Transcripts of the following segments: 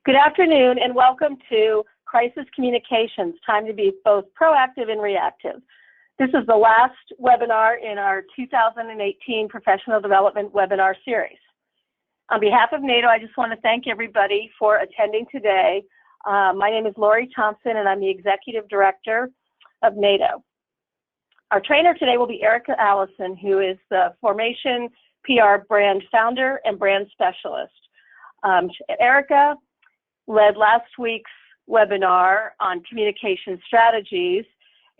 Good afternoon and welcome to Crisis Communications, time to be both proactive and reactive. This is the last webinar in our 2018 Professional Development Webinar Series. On behalf of NADO, I just want to thank everybody for attending today. My name is Lori Thompson and I'm the Executive Director of NADO. Our trainer today will be Erica Allison, who is the Formation PR brand founder and brand specialist. Erica led last week's webinar on communication strategies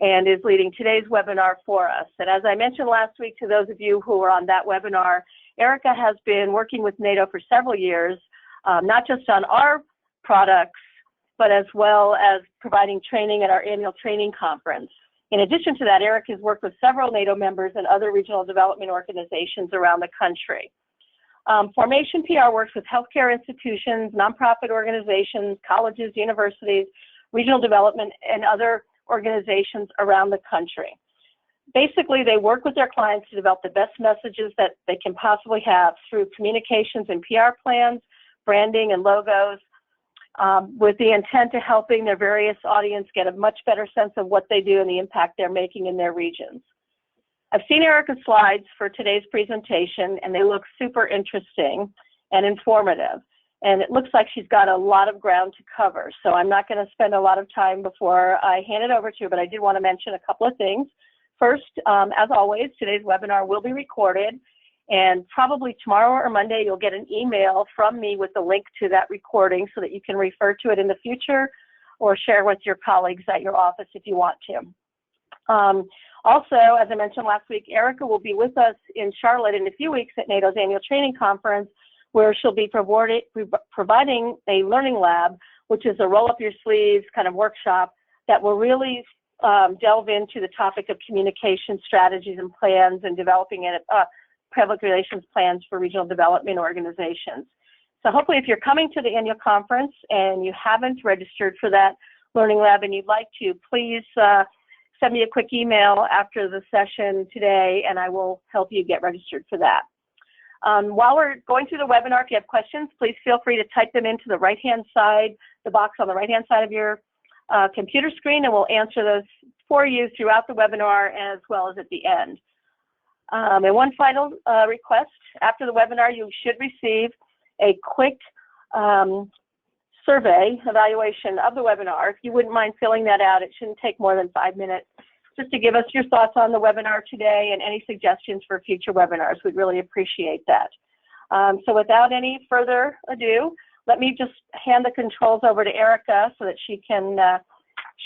and is leading today's webinar for us. And as I mentioned last week to those of you who were on that webinar, Erica has been working with NADO for several years, not just on our products, but as well as providing training at our annual training conference. In addition to that, Erica has worked with several NADO members and other regional development organizations around the country. Formation PR works with healthcare institutions, nonprofit organizations, colleges, universities, regional development, and other organizations around the country. Basically, they work with their clients to develop the best messages that they can possibly have through communications and PR plans, branding, and logos, with the intent of helping their various audience get a much better sense of what they do and the impact they're making in their regions. I've seen Erica's slides for today's presentation, and they look super interesting and informative. And it looks like she's got a lot of ground to cover. So I'm not going to spend a lot of time before I hand it over to her, but I did want to mention a couple of things. First, as always, today's webinar will be recorded, and probably tomorrow or Monday you'll get an email from me with the link to that recording so that you can refer to it in the future or share with your colleagues at your office if you want to. Also, as I mentioned last week, Erica will be with us in Charlotte in a few weeks at NADO's annual training conference, where she'll be providing a learning lab, which is a roll-up-your-sleeves kind of workshop that will really delve into the topic of communication strategies and plans and developing public relations plans for regional development organizations. So hopefully if you're coming to the annual conference and you haven't registered for that learning lab and you'd like to, please send me a quick email after the session today and I will help you get registered for that. While we're going through the webinar, if you have questions, please feel free to type them into the right-hand side, the box on the right-hand side of your computer screen, and we'll answer those for you throughout the webinar as well as at the end. And one final request, after the webinar, you should receive a quick survey evaluation of the webinar. If you wouldn't mind filling that out, it shouldn't take more than 5 minutes, just to give us your thoughts on the webinar today and any suggestions for future webinars. We'd really appreciate that. So without any further ado, let me just hand the controls over to Erica so that she can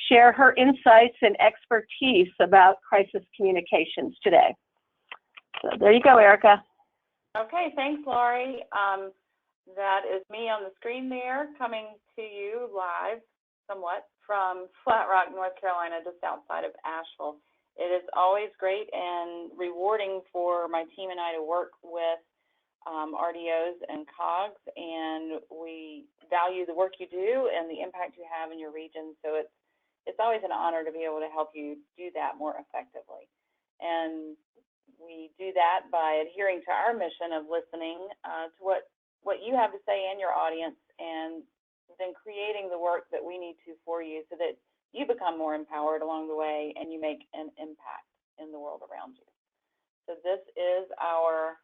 share her insights and expertise about crisis communications today. So there you go, Erica. Okay, thanks, Lori. That is me on the screen there, coming to you live, somewhat, from Flat Rock, North Carolina, just outside of Asheville. It is always great and rewarding for my team and I to work with RDOs and COGs, and we value the work you do and the impact you have in your region, so it's always an honor to be able to help you do that more effectively. And we do that by adhering to our mission of listening to what you have to say and your audience, and then creating the work that we need to for you so that you become more empowered along the way and you make an impact in the world around you. So this is our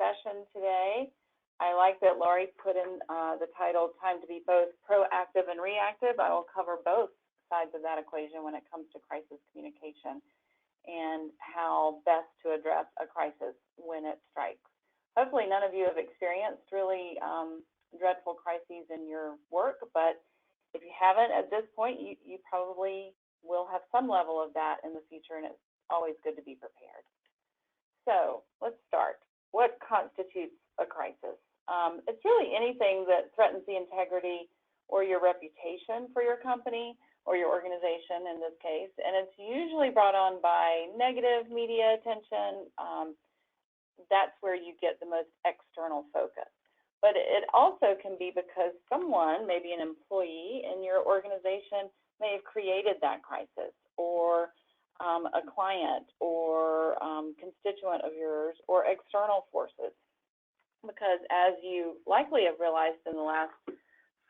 session today. I like that Lori put in the title, Time to be both proactive and reactive. I will cover both sides of that equation when it comes to crisis communication and how best to address a crisis when it strikes. Hopefully none of you have experienced really dreadful crises in your work, but if you haven't at this point, you probably will have some level of that in the future, and it's always good to be prepared. So let's start. What constitutes a crisis? It's really anything that threatens the integrity or your reputation for your company or your organization in this case, and it's usually brought on by negative media attention. That's where you get the most external focus. But it also can be because someone, maybe an employee in your organization, may have created that crisis, or a client or constituent of yours, or external forces. Because as you likely have realized in the last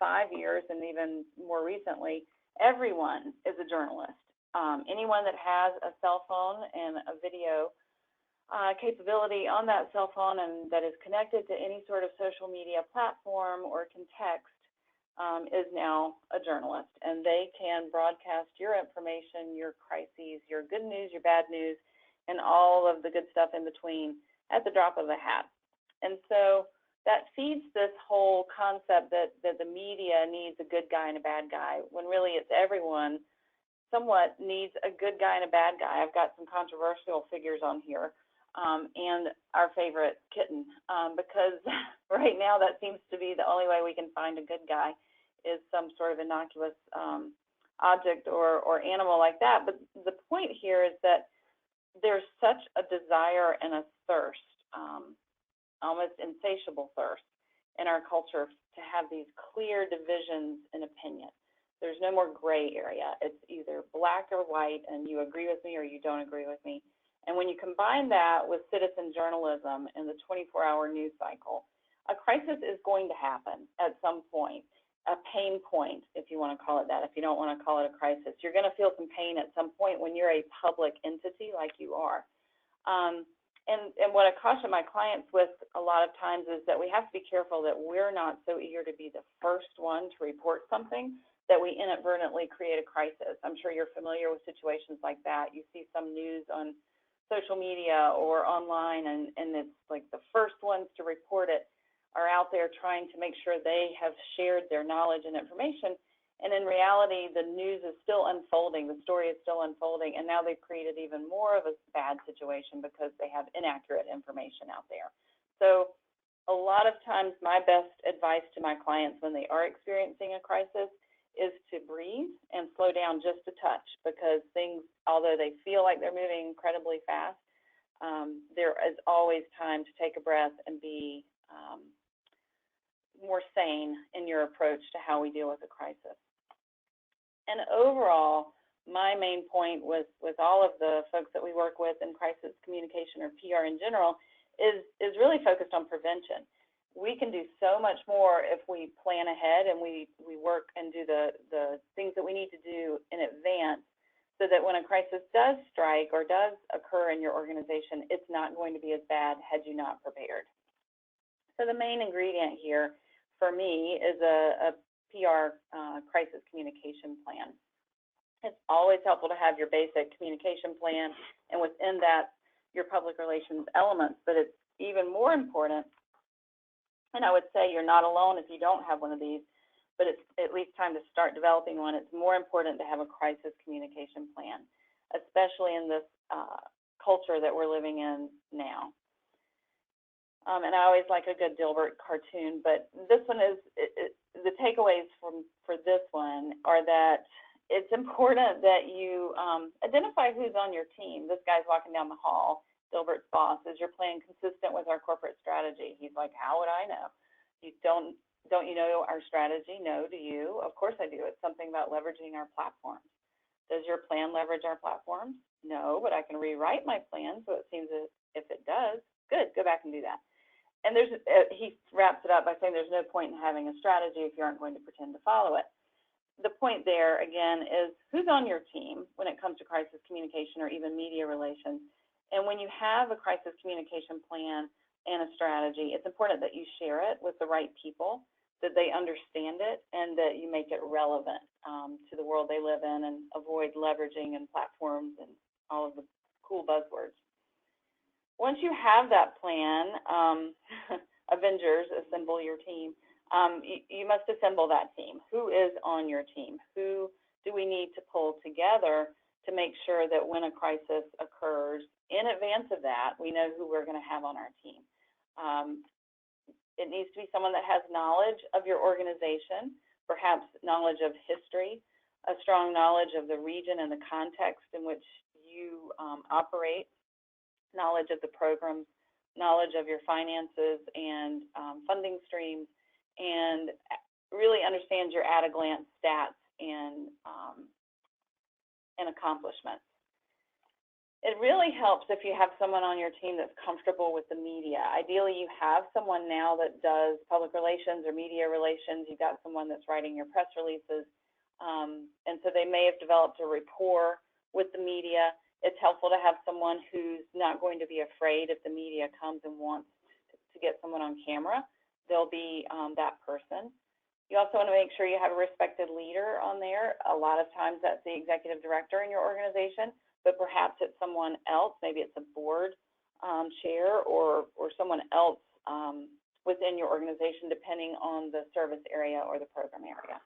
5 years and even more recently, everyone is a journalist. Anyone that has a cell phone and a video capability on that cell phone and that is connected to any sort of social media platform or can text is now a journalist, and they can broadcast your information, your crises, your good news, your bad news, and all of the good stuff in between at the drop of a hat. And so that feeds this whole concept that the media needs a good guy and a bad guy, when really it's everyone somewhat needs a good guy and a bad guy. I've got some controversial figures on here, and our favorite kitten, because right now that seems to be the only way we can find a good guy is some sort of innocuous object or animal like that. But the point here is that there's such a desire and a thirst, almost insatiable thirst in our culture to have these clear divisions in opinion. There's no more gray area. It's either black or white, and you agree with me or you don't agree with me. And when you combine that with citizen journalism and the 24-hour news cycle, a crisis is going to happen at some point, a pain point, if you want to call it that. If you don't want to call it a crisis, you're going to feel some pain at some point when you're a public entity like you are. And what I caution my clients with a lot of times is that we have to be careful that we're not so eager to be the first one to report something that we inadvertently create a crisis. I'm sure you're familiar with situations like that. You see some news on social media or online, and it's like the first ones to report it are out there trying to make sure they have shared their knowledge and information. And in reality, the news is still unfolding, the story is still unfolding, and now they've created even more of a bad situation because they have inaccurate information out there. So a lot of times my best advice to my clients when they are experiencing a crisis is to breathe and slow down just a touch, because things, although they feel like they're moving incredibly fast, there is always time to take a breath and be more sane in your approach to how we deal with a crisis. And overall, my main point with all of the folks that we work with in crisis communication or PR in general is really focused on prevention. We can do so much more if we plan ahead and we work and do the things that we need to do in advance, so that when a crisis does strike or does occur in your organization, it's not going to be as bad had you not prepared. So the main ingredient here for me is a PR crisis communication plan. It's always helpful to have your basic communication plan, and within that, your public relations elements, but it's even more important, and I would say you're not alone if you don't have one of these, but it's at least time to start developing one. It's more important to have a crisis communication plan, especially in this culture that we're living in now. And I always like a good Dilbert cartoon, but this one is, the takeaways for this one are that it's important that you identify who's on your team. This guy's walking down the hall, Dilbert's boss. Is your plan consistent with our corporate strategy? He's like, how would I know? You don't you know our strategy? No, do you? Of course I do. It's something about leveraging our platforms. Does your plan leverage our platforms? No, but I can rewrite my plan so it seems as if it does. Good, go back and do that. And he wraps it up by saying there's no point in having a strategy if you aren't going to pretend to follow it. The point there, again, is who's on your team when it comes to crisis communication or even media relations. And when you have a crisis communication plan and a strategy, it's important that you share it with the right people, that they understand it, and that you make it relevant to the world they live in, and avoid leveraging and platforms and all of the cool buzzwords. Once you have that plan, Avengers, assemble your team. You must assemble that team. Who is on your team? Who do we need to pull together to make sure that when a crisis occurs, in advance of that, we know who we're going to have on our team? It needs to be someone that has knowledge of your organization, perhaps knowledge of history, a strong knowledge of the region and the context in which you operate, knowledge of the programs, knowledge of your finances and funding streams, and really understands your at-a-glance stats and accomplishments. It really helps if you have someone on your team that's comfortable with the media. Ideally, you have someone now that does public relations or media relations. You've got someone that's writing your press releases. And so they may have developed a rapport with the media. It's helpful to have someone who's not going to be afraid if the media comes and wants to get someone on camera. They'll be that person. You also want to make sure you have a respected leader on there. A lot of times that's the executive director in your organization, but perhaps it's someone else. Maybe it's a board chair or someone else within your organization, depending on the service area or the program area.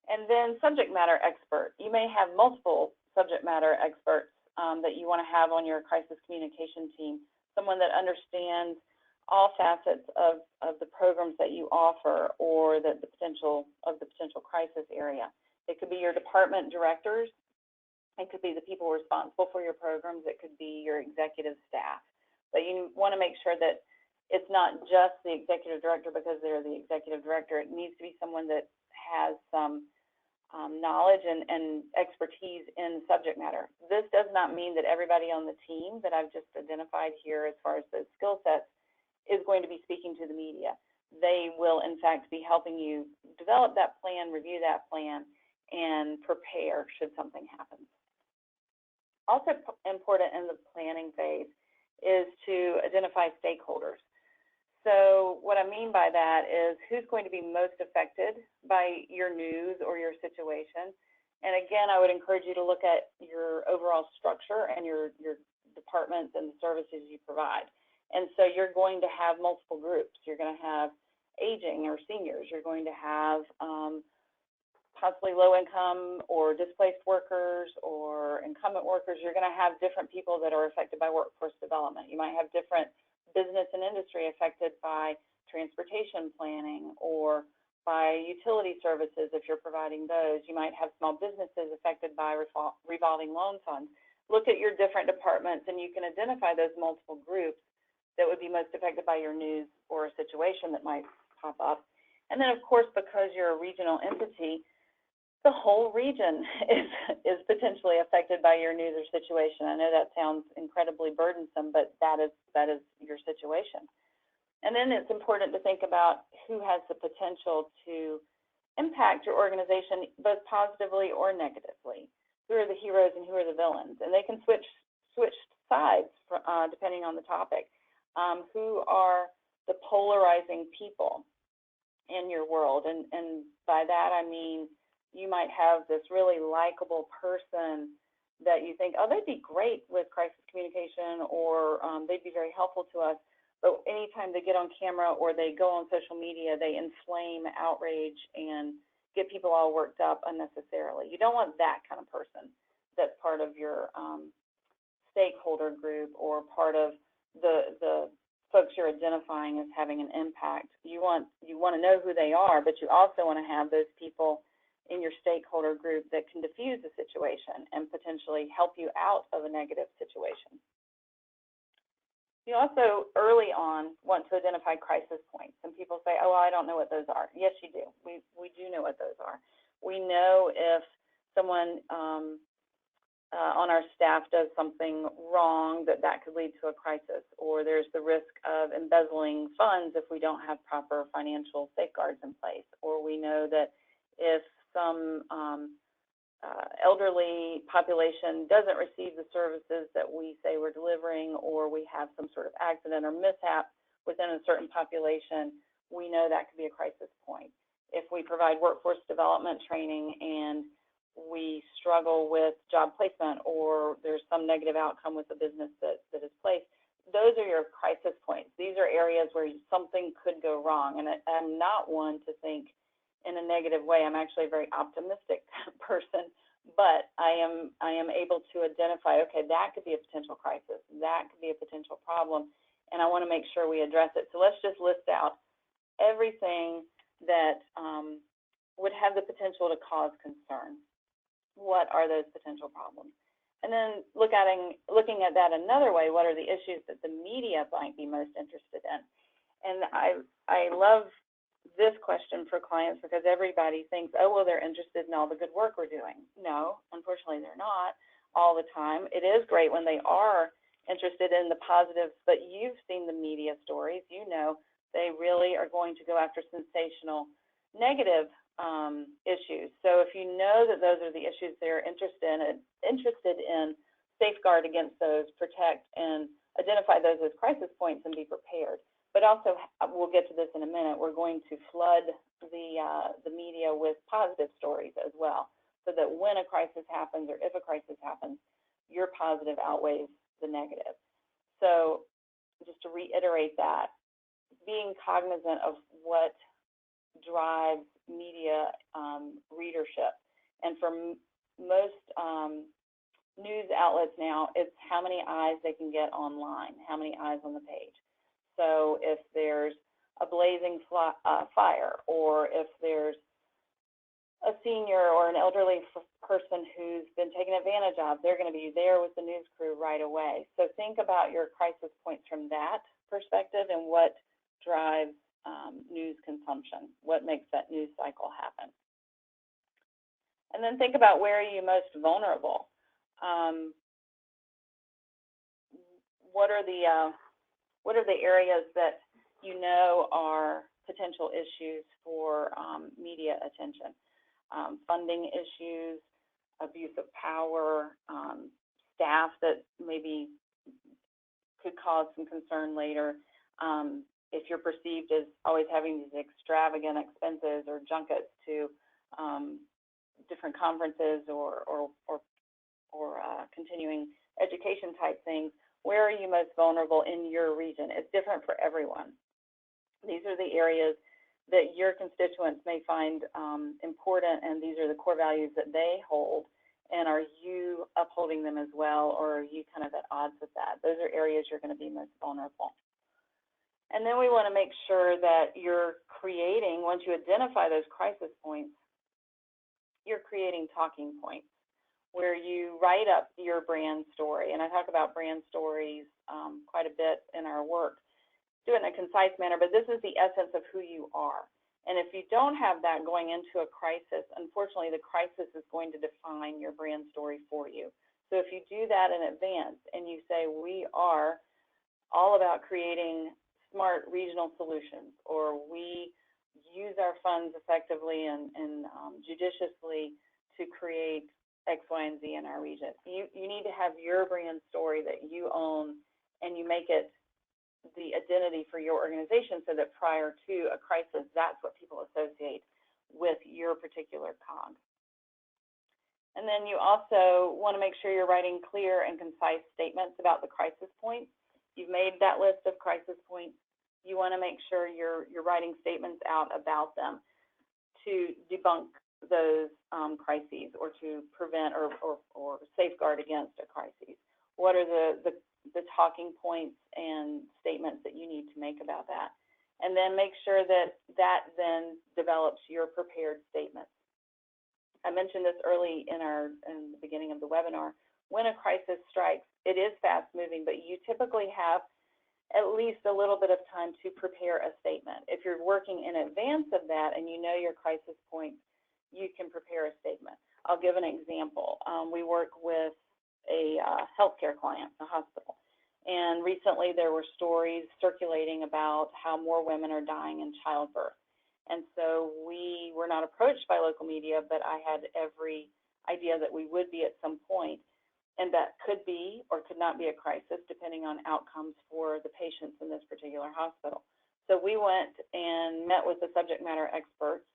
And then subject matter expert. You may have multiple subject matter experts that you want to have on your crisis communication team, someone that understands all facets of the programs that you offer or the potential crisis area. It could be your department directors. It could be the people responsible for your programs. It could be your executive staff. But you want to make sure that it's not just the executive director because they're the executive director. It needs to be someone that has some knowledge and expertise in subject matter. This does not mean that everybody on the team that I've just identified here as far as those skill sets is going to be speaking to the media. They will, in fact, be helping you develop that plan, review that plan, and prepare should something happen. Also important in the planning phase is to identify stakeholders. So what I mean by that is who's going to be most affected by your news or your situation. And again, I would encourage you to look at your overall structure and your departments and the services you provide. And so you're going to have multiple groups. You're going to have aging or seniors. You're going to have possibly low-income or displaced workers or incumbent workers. You're going to have different people that are affected by workforce development. You might have different business and industry affected by transportation planning or by utility services if you're providing those. You might have small businesses affected by revolving loan funds. Look at your different departments and you can identify those multiple groups that would be most affected by your news or a situation that might pop up. And then, of course, because you're a regional entity, the whole region is potentially affected by your news or situation. I know that sounds incredibly burdensome, but that is your situation. And then it's important to think about who has the potential to impact your organization both positively or negatively. Who are the heroes and who are the villains? And they can switch sides depending on the topic. Who are the polarizing people in your world? And by that I mean you might have this really likable person that you think, oh, they'd be great with crisis communication or they'd be very helpful to us. But anytime they get on camera or they go on social media, they inflame outrage and get people all worked up unnecessarily. You don't want that kind of person that's part of your stakeholder group or part of the folks you're identifying as having an impact. You want to know who they are, but you also want to have those people in your stakeholder group that can diffuse the situation and potentially help you out of a negative situation. You also, early on, want to identify crisis points. And people say, oh, well, I don't know what those are. Yes, you do. We do know what those are. We know if someone on our staff does something wrong, that could lead to a crisis, or there's the risk of embezzling funds if we don't have proper financial safeguards in place, or we know that if some elderly population doesn't receive the services that we say we're delivering, or we have some sort of accident or mishap within a certain population, we know that could be a crisis point. If we provide workforce development training and we struggle with job placement or there's some negative outcome with the business that is placed, those are your crisis points. These are areas where something could go wrong. And I'm not one to think in a negative way. I'm actually a very optimistic person, but I am able to identify, okay, that could be a potential crisis. That could be a potential problem, and I want to make sure we address it. So let's just list out everything that would have the potential to cause concern. What are those potential problems? And then looking at that another way, what are the issues that the media might be most interested in? And I love this question for clients because everybody thinks, oh, well, they're interested in all the good work we're doing. No, unfortunately, they're not. all the time. It is great when they are interested in the positives, but you've seen the media stories. You know they really are going to go after sensational, negative issues. So if you know that those are the issues they're interested in, safeguard against those, protect, and identify those as crisis points and be prepared. But also, we'll get to this in a minute, we're going to flood the media with positive stories as well, so that when a crisis happens or if a crisis happens, your positive outweighs the negative. So just to reiterate that, being cognizant of what drives media readership. And for most news outlets now, it's how many eyes they can get online, how many eyes on the page. So if there's a blazing fire, or if there's a senior or an elderly person who's been taken advantage of, they're going to be there with the news crew right away. So think about your crisis points from that perspective and what drives news consumption, what makes that news cycle happen. And then think about where are you most vulnerable. What are the areas that you know are potential issues for media attention? Funding issues, abuse of power, staff that maybe could cause some concern later. If you're perceived as always having these extravagant expenses or junkets to different conferences or continuing education type things, where are you most vulnerable in your region? It's different for everyone. These are the areas that your constituents may find important, and these are the core values that they hold. And are you upholding them as well, or are you kind of at odds with that? Those are areas you're going to be most vulnerable. And then we want to make sure that you're creating, once you identify those crisis points, you're creating talking points where you write up your brand story. And I talk about brand stories quite a bit in our work. Do it in a concise manner, but this is the essence of who you are. And if you don't have that going into a crisis, unfortunately, the crisis is going to define your brand story for you. So if you do that in advance and you say, we are all about creating smart regional solutions, or we use our funds effectively and judiciously to create X, Y, and Z in our region. You need to have your brand story that you own, and you make it the identity for your organization so that prior to a crisis, that's what people associate with your particular COG. And then you also want to make sure you're writing clear and concise statements about the crisis points. You've made that list of crisis points. You want to make sure you're writing statements out about them to debunk those crises, or to prevent or safeguard against a crisis. What are the talking points and statements that you need to make about that? And then make sure that then develops your prepared statements. I mentioned this early in the beginning of the webinar. When a crisis strikes, it is fast moving, but you typically have at least a little bit of time to prepare a statement. If you're working in advance of that and you know your crisis points, you can prepare a statement. I'll give an example. We work with a healthcare client, a hospital, and recently there were stories circulating about how more women are dying in childbirth. And so we were not approached by local media, but I had every idea that we would be at some point. And that could be or could not be a crisis, depending on outcomes for the patients in this particular hospital. So we went and met with the subject matter experts,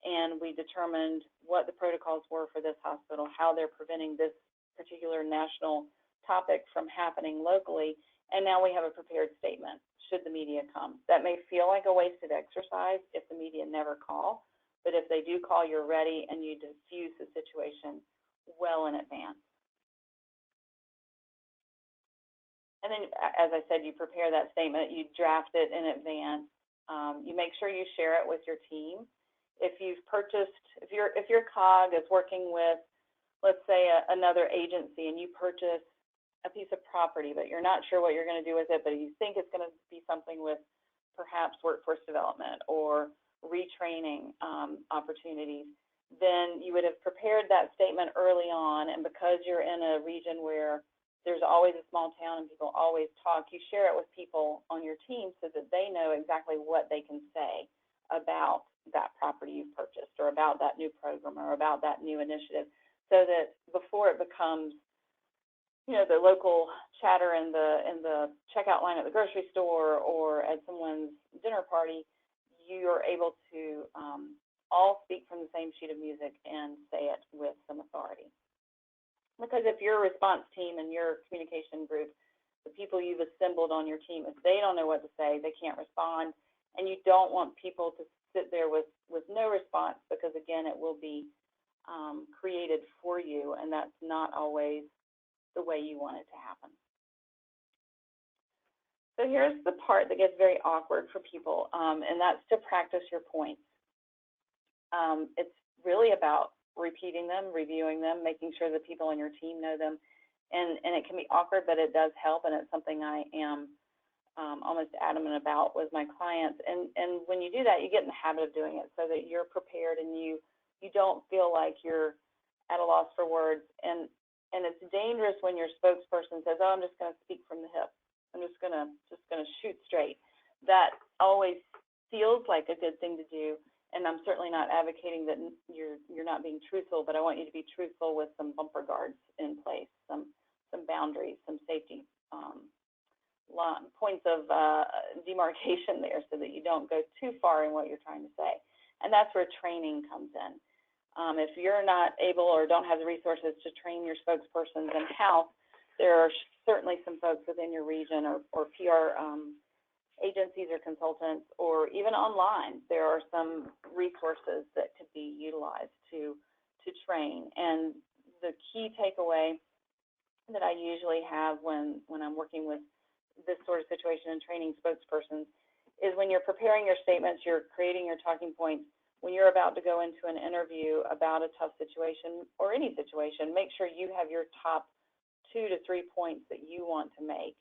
and we determined what the protocols were for this hospital, how they're preventing this particular national topic from happening locally, and now we have a prepared statement should the media come. That may feel like a wasted exercise if the media never call, but if they do call, you're ready and you diffuse the situation well in advance. And then, as I said, you prepare that statement, you draft it in advance. You make sure you share it with your team. If you've purchased, if your COG is working with, let's say, another agency, and you purchase a piece of property, but you're not sure what you're going to do with it, but you think it's going to be something with perhaps workforce development or retraining opportunities, then you would have prepared that statement early on, and because you're in a region where there's always a small town and people always talk, you share it with people on your team so that they know exactly what they can say about that property you've purchased, or about that new program, or about that new initiative, so that before it becomes, you know, the local chatter in the checkout line at the grocery store or at someone's dinner party, you are able to all speak from the same sheet of music and say it with some authority. Because if your response team and your communication group, the people you've assembled on your team, if they don't know what to say, they can't respond, and you don't want people to sit there with no response, because again, it will be created for you, and that's not always the way you want it to happen. So here's the part that gets very awkward for people, and that's to practice your points. It's really about repeating them, reviewing them, making sure that people on your team know them, and it can be awkward, but it does help, and it's something I am almost adamant about with my clients. And when you do that, you get in the habit of doing it so that you're prepared and you don't feel like you're at a loss for words. And it's dangerous when your spokesperson says, "Oh, I'm just going to speak from the hip. I'm just going to shoot straight." That always feels like a good thing to do, and I'm certainly not advocating that you're not being truthful, but I want you to be truthful with some bumper guards in place, some boundaries, some safety points of demarcation there, so that you don't go too far in what you're trying to say. And that's where training comes in. If you're not able or don't have the resources to train your spokespersons in-house, there are certainly some folks within your region or PR agencies or consultants, or even online, there are some resources that could be utilized to train. And the key takeaway that I usually have when I'm working with this sort of situation and training spokespersons is, when you're preparing your statements, you're creating your talking points, when you're about to go into an interview about a tough situation or any situation, make sure you have your top 2 to 3 points that you want to make,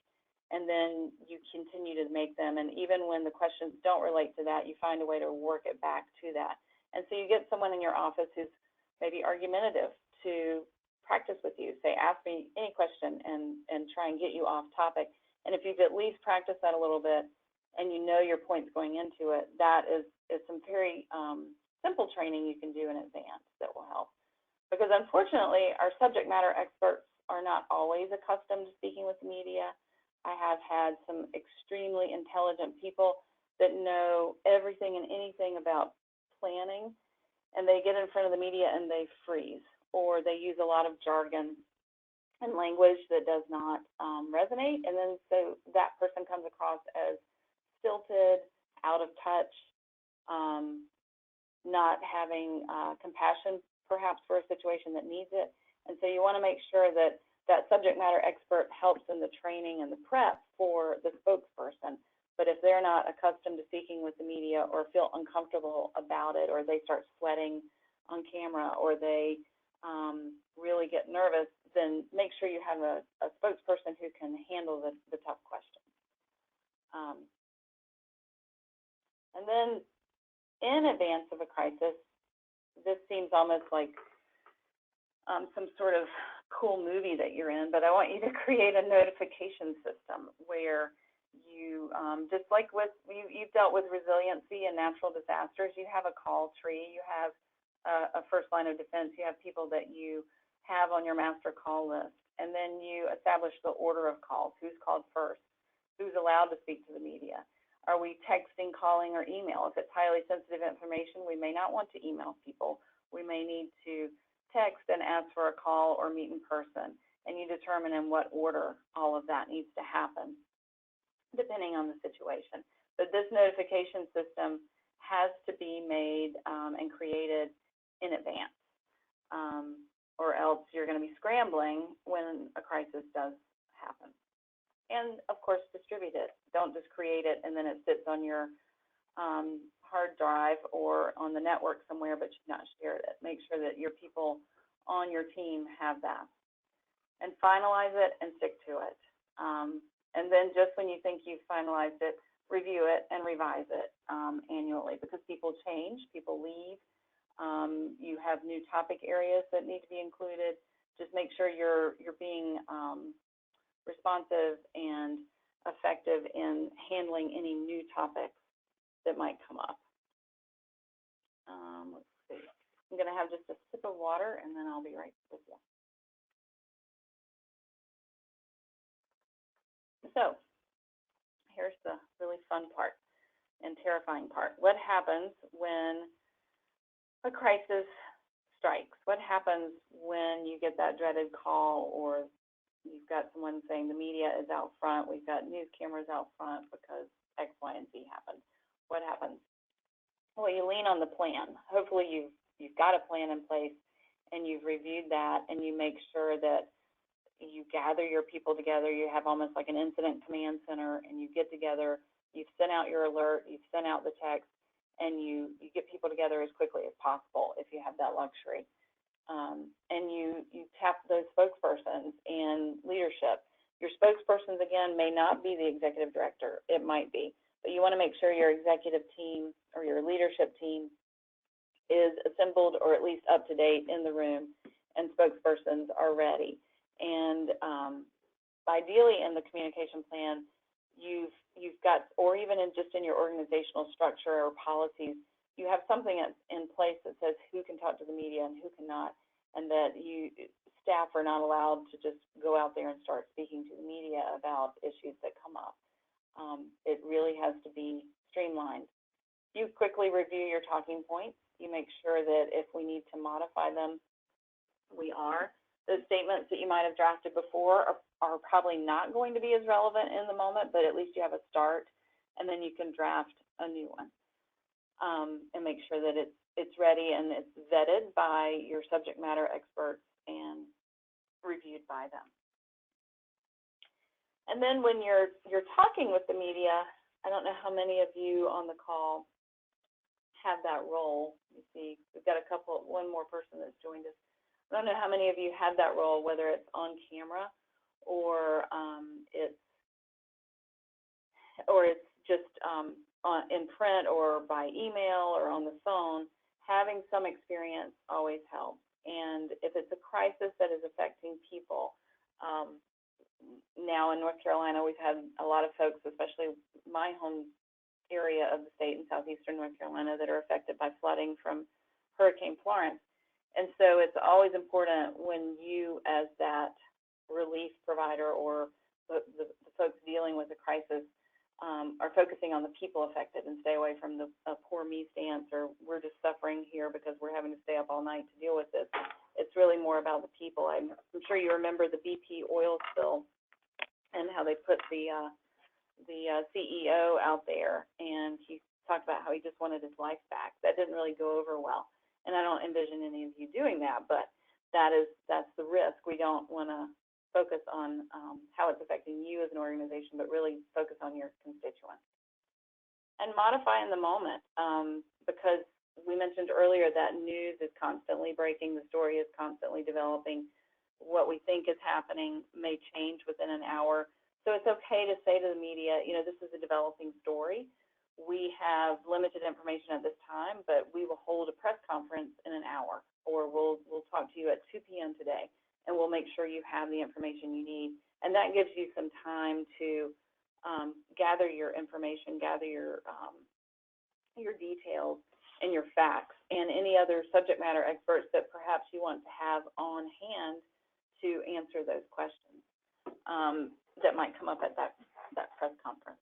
and then you continue to make them. And even when the questions don't relate to that, you find a way to work it back to that. And so you get someone in your office who's maybe argumentative to practice with you. Say, "Ask me any question," and try and get you off topic. And if you've at least practiced that a little bit and you know your points going into it, that is some very simple training you can do in advance that will help. Because unfortunately, our subject matter experts are not always accustomed to speaking with the media. I have had some extremely intelligent people that know everything and anything about planning, and they get in front of the media and they freeze, or they use a lot of jargon and language that does not resonate, and then so that person comes across as stilted, out of touch, not having compassion perhaps for a situation that needs it. And so you want to make sure that that subject matter expert helps in the training and the prep for the spokesperson. But if they're not accustomed to speaking with the media, or feel uncomfortable about it, or they start sweating on camera, or they really get nervous, then make sure you have a spokesperson who can handle the tough questions. And then in advance of a crisis, this seems almost like some sort of cool movie that you're in, but I want you to create a notification system where you, just like you've dealt with resiliency and natural disasters, you have a call tree, you have a first line of defense, you have people that you have on your master call list, and then you establish the order of calls, who's called first, who's allowed to speak to the media. Are we texting, calling, or email? If it's highly sensitive information, we may not want to email people. We may need to text and ask for a call or meet in person, and you determine in what order all of that needs to happen, depending on the situation. But this notification system has to be made and created in advance, or else you're going to be scrambling when a crisis does happen. And, of course, distribute it. Don't just create it and then it sits on your hard drive or on the network somewhere, but you've not shared it. Make sure that your people on your team have that. And finalize it and stick to it. And then just when you think you've finalized it, review it and revise it annually, because people change, people leave, You have new topic areas that need to be included. Just make sure you're being responsive and effective in handling any new topics that might come up. Let's see. I'm going to have just a sip of water, and then I'll be right with you. So here's the really fun part and terrifying part. What happens when a crisis strikes? What happens when you get that dreaded call, or you've got someone saying the media is out front, we've got news cameras out front because X, Y, and Z happened? What happens? Well, you lean on the plan. Hopefully you've got a plan in place and you've reviewed that, and you make sure that you gather your people together. You have almost like an incident command center, and you get together, you've sent out your alert, you've sent out the text, and you get people together as quickly as possible if you have that luxury. And you tap those spokespersons and leadership. Your spokespersons, again, may not be the executive director. It might be. But you want to make sure your executive team or your leadership team is assembled or at least up to date in the room, and spokespersons are ready. And ideally in the communication plan, you've got, or even just in your organizational structure or policies, you have something in place that says who can talk to the media and who cannot, and that staff are not allowed to just go out there and start speaking to the media about issues that come up. It really has to be streamlined. You quickly review your talking points. You make sure that if we need to modify them, we are. Those statements that you might have drafted before are probably not going to be as relevant in the moment, but at least you have a start, and then you can draft a new one, and make sure that it's ready and it's vetted by your subject matter experts and reviewed by them. And then when you're talking with the media, I don't know how many of you on the call have that role. You see, we've got one more person that's joined us. I don't know how many of you have that role, whether it's on camera or it's just in print or by email or on the phone. Having some experience always helps. And if it's a crisis that is affecting people, now in North Carolina, we've had a lot of folks, especially my home area of the state in southeastern North Carolina, that are affected by flooding from Hurricane Florence. And so it's always important when you, as that relief provider or the folks dealing with a crisis, are focusing on the people affected and stay away from a poor me stance, or we're just suffering here because we're having to stay up all night to deal with this. It's really more about the people. I'm sure you remember the BP oil spill and how they put the CEO out there, and he talked about how he just wanted his life back. That didn't really go over well, and I don't envision any of you doing that, but that's the risk. We don't want to focus on how it's affecting you as an organization, but really focus on your constituents. And modify in the moment, because we mentioned earlier that news is constantly breaking, the story is constantly developing. What we think is happening may change within an hour. So it's okay to say to the media, this is a developing story. We have limited information at this time, but we will hold a press conference in an hour, or we'll talk to you at 2 p.m. today, and we'll make sure you have the information you need. And that gives you some time to gather your information, gather your details and your facts, and any other subject matter experts that perhaps you want to have on hand to answer those questions that might come up at that press conference.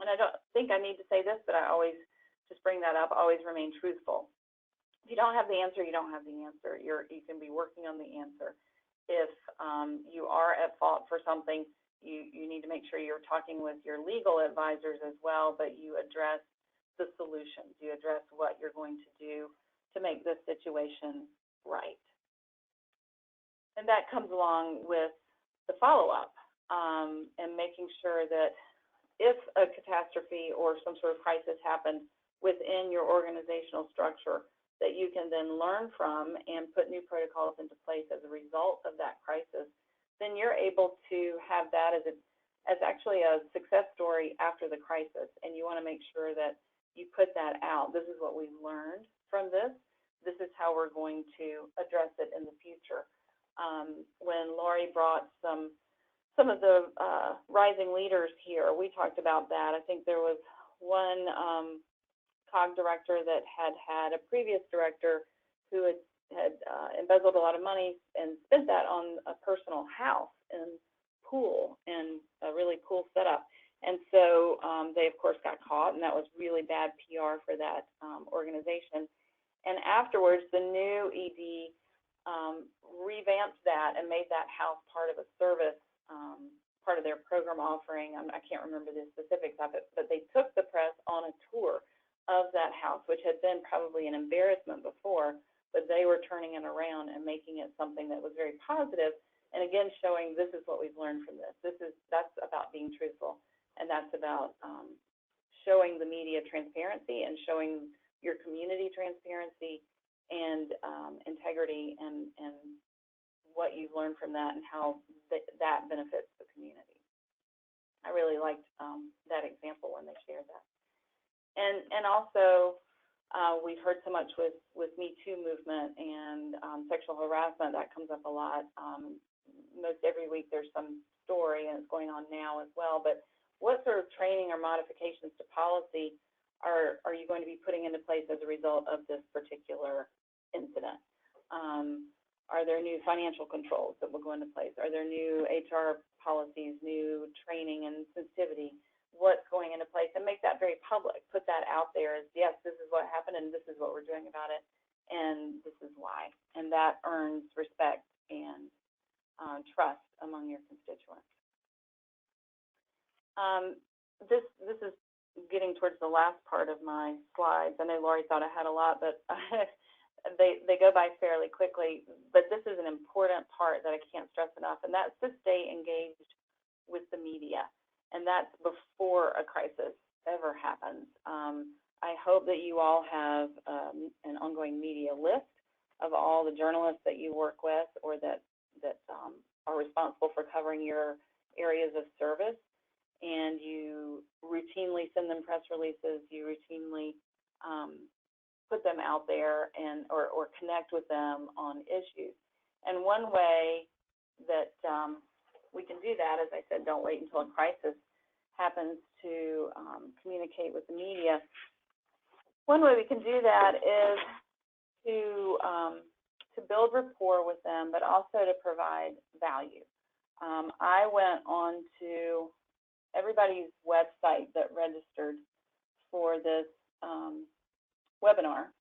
And I don't think I need to say this, but I always just bring that up, always remain truthful. If you don't have the answer, you don't have the answer. You can be working on the answer. If you are at fault for something, you need to make sure you're talking with your legal advisors as well, but you address the solutions. You address what you're going to do to make this situation right. And that comes along with the follow-up and making sure that if a catastrophe or some sort of crisis happens within your organizational structure, that you can then learn from and put new protocols into place as a result of that crisis, then you're able to have that as actually a success story after the crisis. And you want to make sure that you put that out. This is what we've learned from this. This is how we're going to address it in the future. When Laurie brought some of the rising leaders here, we talked about that. I think there was one COG director that had a previous director who had embezzled a lot of money and spent that on a personal house and pool and a really cool setup. And so they, of course, got caught, and that was really bad PR for that organization. And afterwards, the new ED revamped that and made that house part of a service, part of their program offering. I can't remember the specifics of it, but they took the press on a tour of that house, which had been probably an embarrassment before, but they were turning it around and making it something that was very positive, and again, showing this is what we've learned from this. That's about being truthful, and that's about showing the media transparency and showing your community transparency and integrity and what you've learned from that and how that benefits the community. I really liked that example when they shared that. And also, we've heard so much with Me Too movement and sexual harassment. That comes up a lot. Most every week there's some story, and it's going on now as well. But what sort of training or modifications to policy are you going to be putting into place as a result of this particular incident? Are there new financial controls that will go into place? Are there new HR policies, new training and sensitivity? What's going into place? And make that very public. Put that out there as, yes, this is what happened and this is what we're doing about it, and this is why. And that earns respect and trust among your constituents. This is getting towards the last part of my slides. I know Laurie thought I had a lot, but they go by fairly quickly. But this is an important part that I can't stress enough, and that's to stay engaged with the media. And that's before a crisis ever happens. I hope that you all have an ongoing media list of all the journalists that you work with or that are responsible for covering your areas of service. And you routinely send them press releases, you routinely put them out there and or connect with them on issues. And one way that we can do that, as I said, don't wait until a crisis happens to communicate with the media. One way we can do that is to build rapport with them, but also to provide value. I went on to everybody's website that registered for this webinar.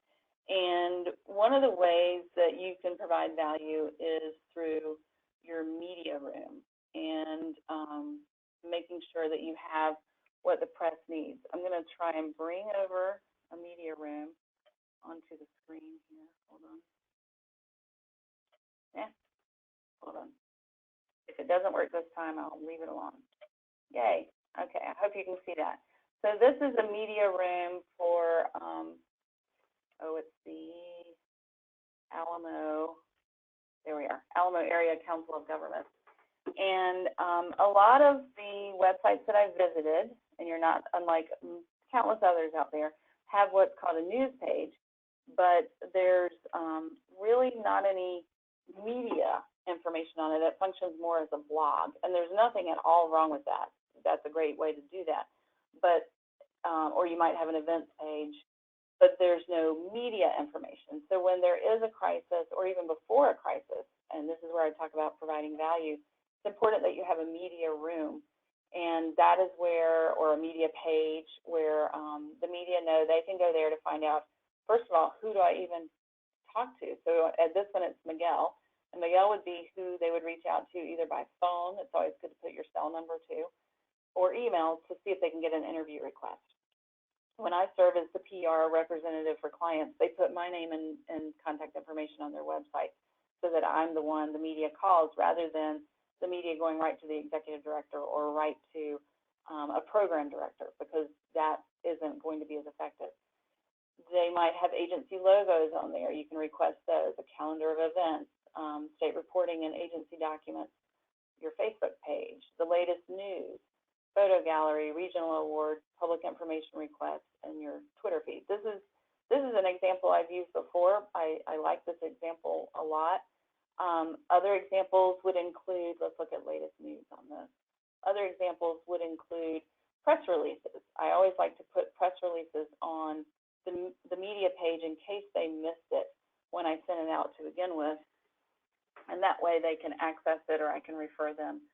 And one of the ways that you can provide value is through your media room and making sure that you have what the press needs. I'm going to try and bring over a media room onto the screen here. Hold on. Yeah, hold on. If it doesn't work this time, I'll leave it alone. Yay. Okay, I hope you can see that. So this is a media room for, it's the Alamo, there we are, Alamo Area Council of Governments. And a lot of the websites that I've visited, and you're not unlike countless others out there, have what's called a news page, but there's really not any media information on it. It functions more as a blog, and there's nothing at all wrong with that. That's a great way to do that. But or you might have an events page, but there's no media information. So when there is a crisis, or even before a crisis, and this is where I talk about providing value, it's important that you have a media room, and that is where, or a media page where the media know they can go there to find out, first of all, who do I even talk to? So at this one, it's Miguel. And Miguel would be who they would reach out to either by phone, it's always good to put your cell number too, or email to see if they can get an interview request. When I serve as the PR representative for clients, they put my name and contact information on their website so that I'm the one the media calls rather than the media going right to the executive director or right to a program director, because that isn't going to be as effective. They might have agency logos on there. You can request those, a calendar of events, state reporting and agency documents, your Facebook page, the latest news, photo gallery, regional awards, public information requests, and your Twitter feed. This this is an example I've used before. I like this example a lot. Other examples would include, let's look at latest news on this. Other examples would include press releases. I always like to put press releases on the media page in case they missed it when I sent it out to begin with. And that way they can access it, or I can refer them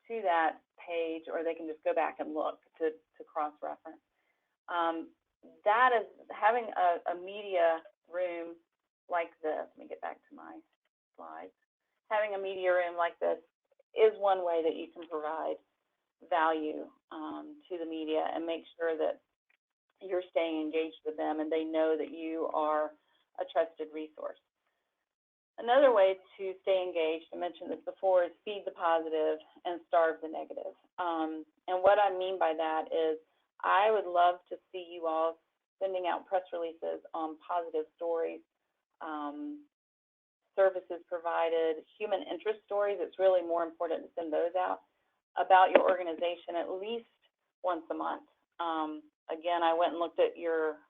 to that page, or they can just go back and look to cross-reference. That is having a media room like this. Let me get back to my slides. Having a media room like this is one way that you can provide value to the media and make sure that you're staying engaged with them and they know that you are a trusted resource. Another way to stay engaged, I mentioned this before, is feed the positive and starve the negative. And what I mean by that is I would love to see you all sending out press releases on positive stories, services provided, human interest stories. It's really more important to send those out about your organization at least once a month. Again, I went and looked at your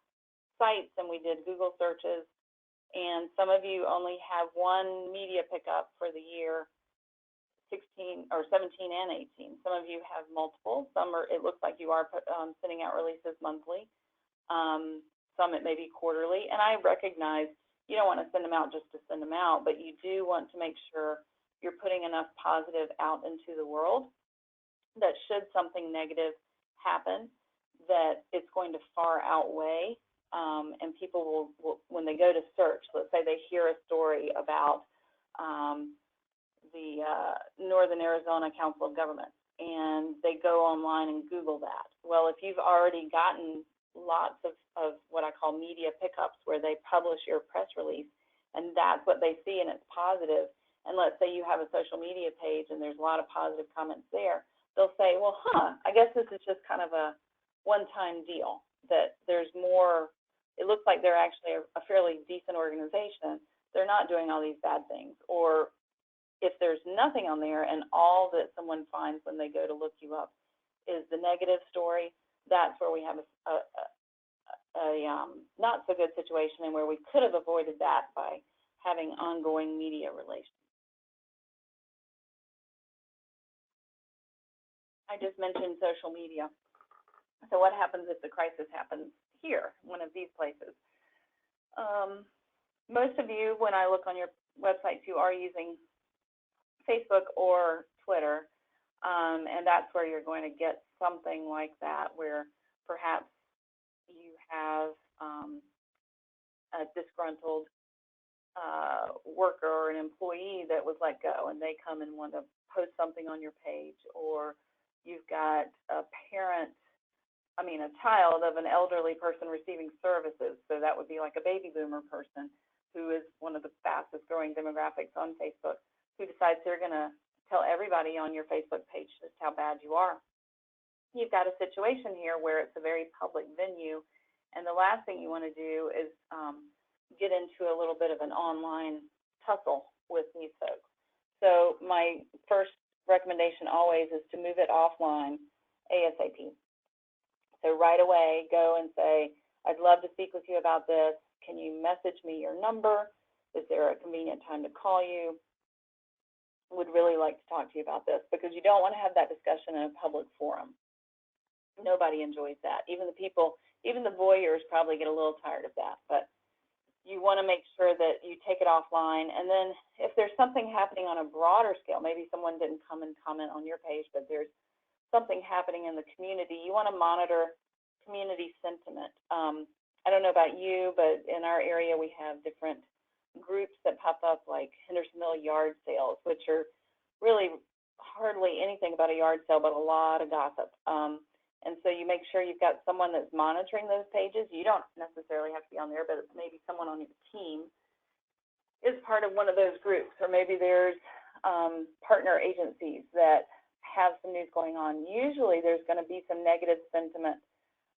sites and we did Google searches, and some of you only have one media pickup for the year 16 or 17 and 18. Some of you have multiple. Some are, it looks like you are sending out releases monthly. Some it may be quarterly, and I recognize you don't want to send them out just to send them out, but you do want to make sure you're putting enough positive out into the world that should something negative happen, that it's going to far outweigh, and people will, when they go to search, let's say they hear a story about the Northern Arizona Council of Governments, and they go online and Google that. Well, if you've already gotten lots of what I call media pickups where they publish your press release, and that's what they see and it's positive, and let's say you have a social media page and there's a lot of positive comments there, they'll say, well, I guess this is just kind of a one-time deal, that there's more, it looks like they're actually a fairly decent organization. They're not doing all these bad things. Or if there's nothing on there and all that someone finds when they go to look you up is the negative story, that's where we have a not so good situation, and where we could have avoided that by having ongoing media relations. I just mentioned social media. So what happens if the crisis happens here, one of these places? Most of you, when I look on your websites, you are using Facebook or Twitter, and that's where you're going to get something like that, where perhaps you have a disgruntled worker or an employee that was let go, and they come and want to post something on your page, or you've got a child of an elderly person receiving services, so that would be like a baby boomer person who is one of the fastest growing demographics on Facebook, who decides they're going to tell everybody on your Facebook page just how bad you are. You've got a situation here where it's a very public venue, and the last thing you want to do is get into a little bit of an online tussle with these folks. So my first recommendation always is to move it offline ASAP. So right away, go and say, I'd love to speak with you about this. Can you message me your number? Is there a convenient time to call you? Would really like to talk to you about this, because you don't want to have that discussion in a public forum. Nobody enjoys that. Even the voyeurs probably get a little tired of that, but you want to make sure that you take it offline. And then if there's something happening on a broader scale, maybe someone didn't come and comment on your page, but there's something happening in the community, you want to monitor community sentiment. I don't know about you, but in our area we have different groups that pop up, like Hendersonville yard sales, which are really hardly anything about a yard sale, but a lot of gossip. And so you make sure you've got someone that's monitoring those pages. You don't necessarily have to be on there, but maybe someone on your team is part of one of those groups, or maybe there's partner agencies that have some news going on. Usually there's going to be some negative sentiment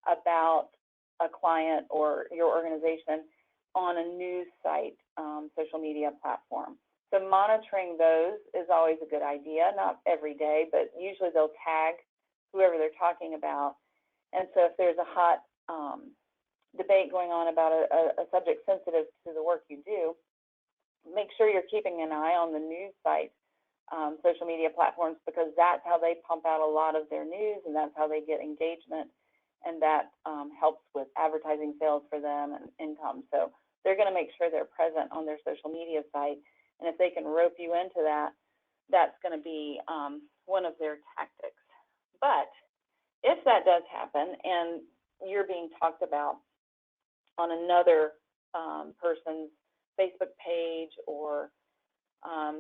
about a client or your organization on a news site, social media platform. So monitoring those is always a good idea, not every day, but usually they'll tag whoever they're talking about. And so if there's a hot debate going on about a subject sensitive to the work you do, make sure you're keeping an eye on the news site, social media platforms, because that's how they pump out a lot of their news, and that's how they get engagement, and that helps with advertising sales for them and income. So they're going to make sure they're present on their social media site, and if they can rope you into that, that's going to be one of their tactics. But if that does happen and you're being talked about on another person's Facebook page, or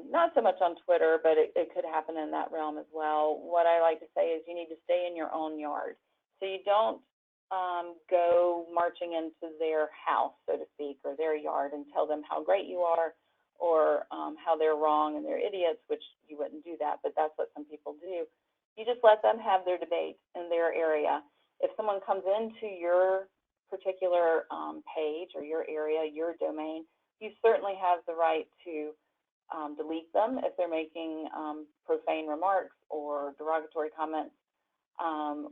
not so much on Twitter, but it could happen in that realm as well, what I like to say is you need to stay in your own yard. So you don't go marching into their house, so to speak, or their yard and tell them how great you are, or how they're wrong and they're idiots, which you wouldn't do that, but that's what some people do. You just let them have their debate in their area. If someone comes into your particular page or your area, your domain, you certainly have the right to delete them if they're making profane remarks or derogatory comments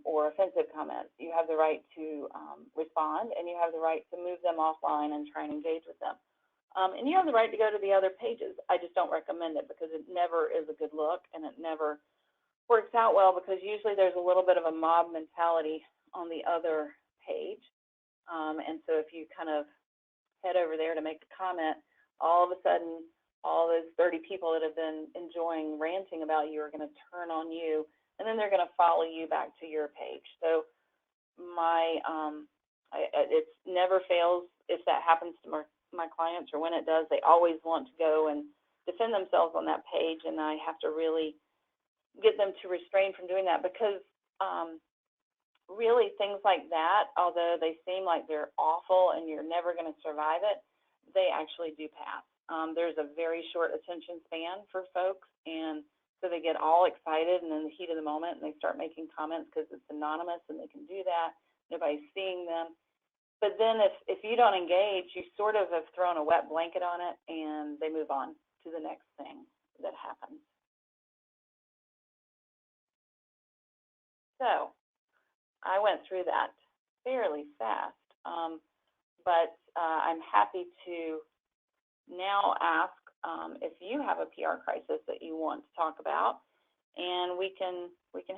or offensive comments. You have the right to respond, and you have the right to move them offline and try and engage with them. And you have the right to go to the other pages. I just don't recommend it because it never is a good look, and it never works out well, because usually there's a little bit of a mob mentality on the other page. And so if you kind of head over there to make a comment, all of a sudden, all those 30 people that have been enjoying ranting about you are going to turn on you, and then they're going to follow you back to your page. So it never fails if that happens to my clients, or when it does, they always want to go and defend themselves on that page, and I have to really get them to restrain from doing that, because really things like that, although they seem like they're awful and you're never going to survive it, they actually do pass. There's a very short attention span for folks, and so they get all excited and in the heat of the moment, and they start making comments because it's anonymous and they can do that. Nobody's seeing them. But then if you don't engage, you sort of have thrown a wet blanket on it, and they move on to the next thing that happens. So I went through that fairly fast, but I'm happy to now ask if you have a PR crisis that you want to talk about, and we can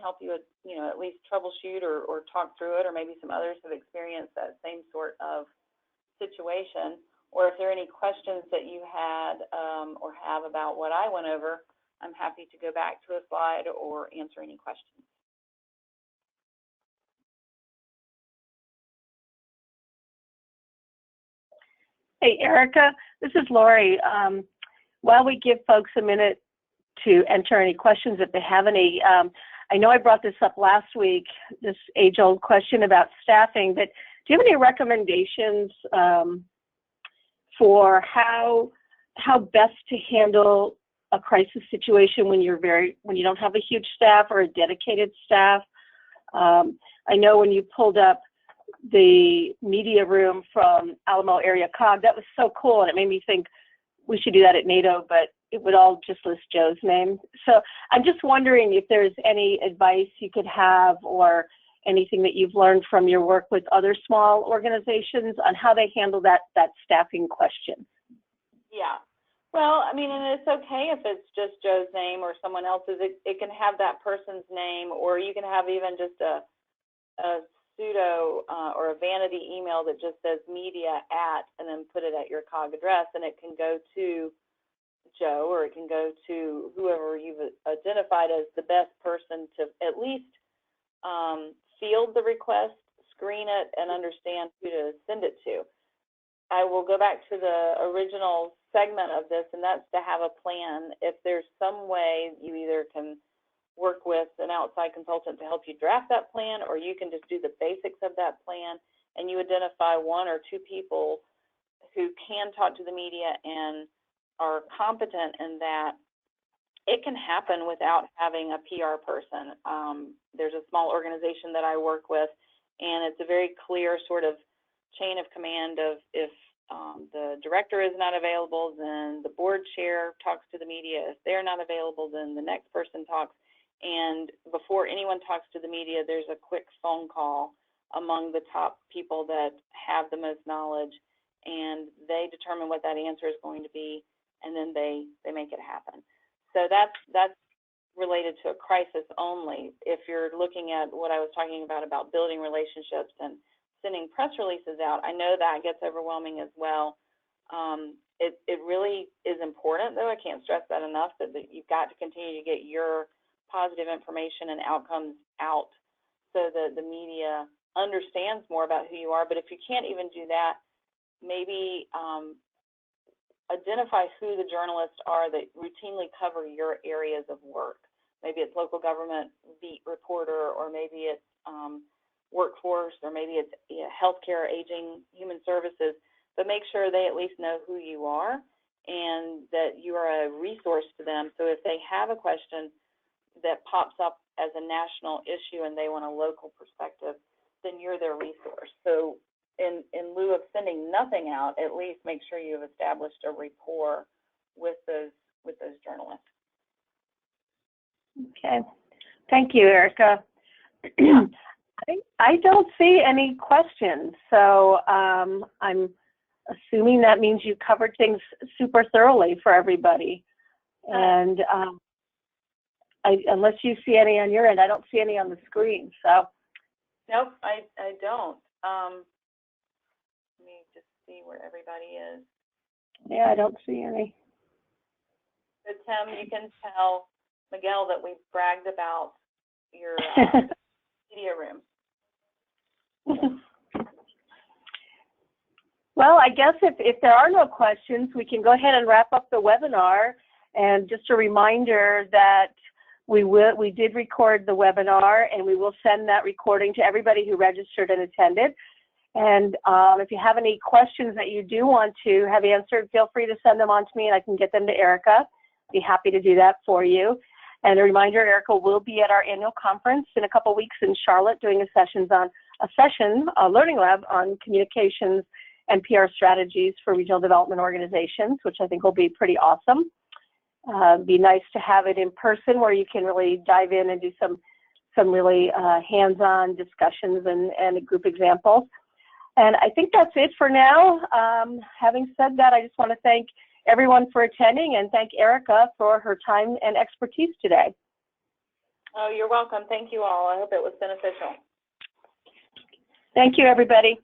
help you, at least troubleshoot or talk through it, or maybe some others have experienced that same sort of situation. Or if there are any questions that you had or have about what I went over, I'm happy to go back to a slide or answer any questions. Hey, Erica, this is Lori. While we give folks a minute to enter any questions if they have any, I know I brought this up last week, this age-old question about staffing, but do you have any recommendations for how best to handle a crisis situation when you don't have a huge staff or a dedicated staff? I know when you pulled up the media room from Alamo Area COG, that was so cool, and it made me think we should do that at NADO, but it would all just list Joe's name. So I'm just wondering if there's any advice you could have, or anything that you've learned from your work with other small organizations on how they handle that staffing question. Yeah. Well, I mean, and it's okay if it's just Joe's name or someone else's. It can have that person's name, or you can have even just a pseudo or a vanity email that just says media at, and then put it at your COG address, and it can go to Joe, or it can go to whoever you've identified as the best person to at least field the request, screen it, and understand who to send it to. I will go back to the original segment of this, and that's to have a plan. If there's some way you either can work with an outside consultant to help you draft that plan, or you can just do the basics of that plan, and you identify one or two people who can talk to the media and are competent in that, it can happen without having a PR person. There's a small organization that I work with, and it's a very clear sort of chain of command of if the director is not available, then the board chair talks to the media. If they're not available, then the next person talks. And before anyone talks to the media, there's a quick phone call among the top people that have the most knowledge, and they determine what that answer is going to be, and then they make it happen. So that's related to a crisis only. If you're looking at what I was talking about building relationships and sending press releases out, I know that gets overwhelming as well. It really is important, though. I can't stress that enough, that you've got to continue to get your positive information and outcomes out so that the media understands more about who you are. But if you can't even do that, maybe identify who the journalists are that routinely cover your areas of work. Maybe it's local government beat reporter, or maybe it's workforce, or maybe it's healthcare, aging, human services. But make sure they at least know who you are and that you are a resource to them. So if they have a question that pops up as a national issue and they want a local perspective, then you're their resource. So in lieu of sending nothing out, at least make sure you've established a rapport with those journalists. Okay. Thank you, Erica. I don't see any questions, so I'm assuming that means you covered things super thoroughly for everybody. And unless you see any on your end, I don't see any on the screen. So. Nope, I don't. Let me just see where everybody is. Yeah, I don't see any. So Tim, you can tell Miguel that we bragged about your media room. Well, I guess if there are no questions, we can go ahead and wrap up the webinar. And just a reminder that we did record the webinar, and we will send that recording to everybody who registered and attended. And if you have any questions that you do want to have answered, feel free to send them on to me, and I can get them to Erica. Be happy to do that for you. And a reminder, Erica will be at our annual conference in a couple weeks in Charlotte doing a learning lab on communications and PR strategies for regional development organizations, which I think will be pretty awesome. Be nice to have it in person where you can really dive in and do some really hands-on discussions and group examples. And I think that's it for now. Having said that, I just want to thank everyone for attending and thank Erica for her time and expertise today. Oh, you're welcome. Thank you all. I hope it was beneficial. Thank you, everybody.